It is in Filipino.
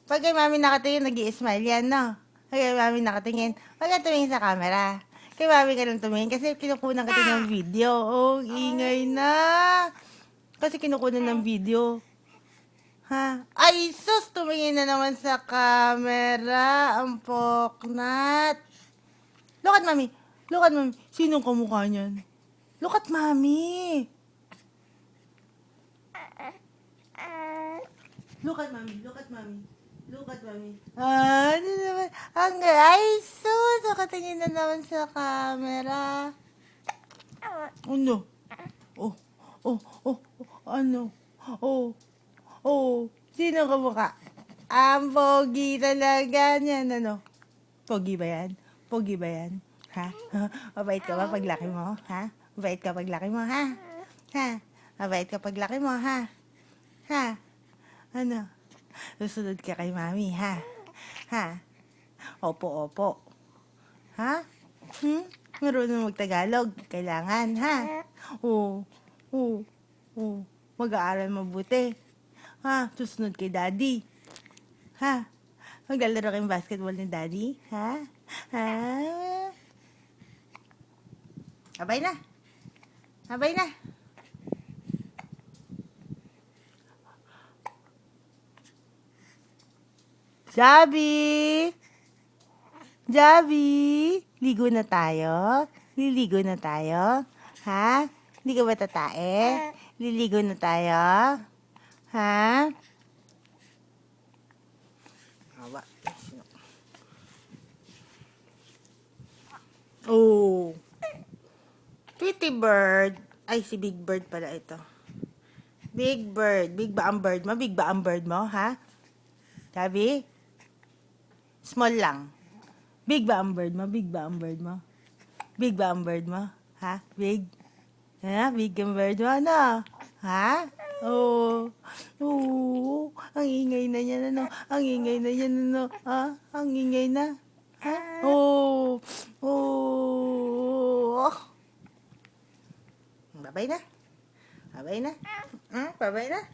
Pag kay mami nakatingin, nag-i-smile yan, no? Pag kay mami nakatingin, wag ka tumingin sa camera. Kay mami ka lang tumingin kasi kinukunan ka ng video. Oh, ingay na. Kasi kinukunan ng video. Ha? Ay, sus! Tumingin na naman sa camera. Ang poknat. Look at mami. Look at mami. Sinong kamukha niyan? Look at mami. Look at mami. Look at mami. Look at mami. Ano naman? Ay, sus! Nakatingin na naman sa camera. Ano? Oh, oh, oh, ano? Oh, oh, sino kamukha? Ang pogi talaga niyan, ano? Pogi ba yan? Pogi ba yan? Ha? Mabait ka ba paglaki mo? Ha? Mabait ka paglaki mo, ha? Ha? Mabait ka paglaki mo, ha? Ha? Ano? Susunod ka kay mami, ha? Ha? Opo, opo. Ha? Marunong magtagalog. Kailangan, ha? Oo. Oo. Oo. Mag-aaral mabuti. Ha? Susunod kay daddy. Ha? Maglalaro kayong basketball ni daddy? Ha? Ha? Abay na. Abay na. Javi! Javi! Ligo na tayo? Liligo na tayo? Ha? Hindi ka ba tatae? Liligo na tayo? Ha? Awa. Oh. Pretty bird. Ay, si Big Bird pala ito. Big Bird. Big ba ang bird mo? Big ba ang bird mo, ha? Sabi? Small lang. Big ba ang bird mo? Big ba ang bird mo? Big ba ang bird mo? Ha? Big? Ha? Big ang bird mo? Ano? Ha? Oo. Oo. Ang ingay na yan, ano? Ang ingay na yan, ano? Ha? Ang ingay na? Ha? Oo. Oo. Babay na. Babay na. Babay na.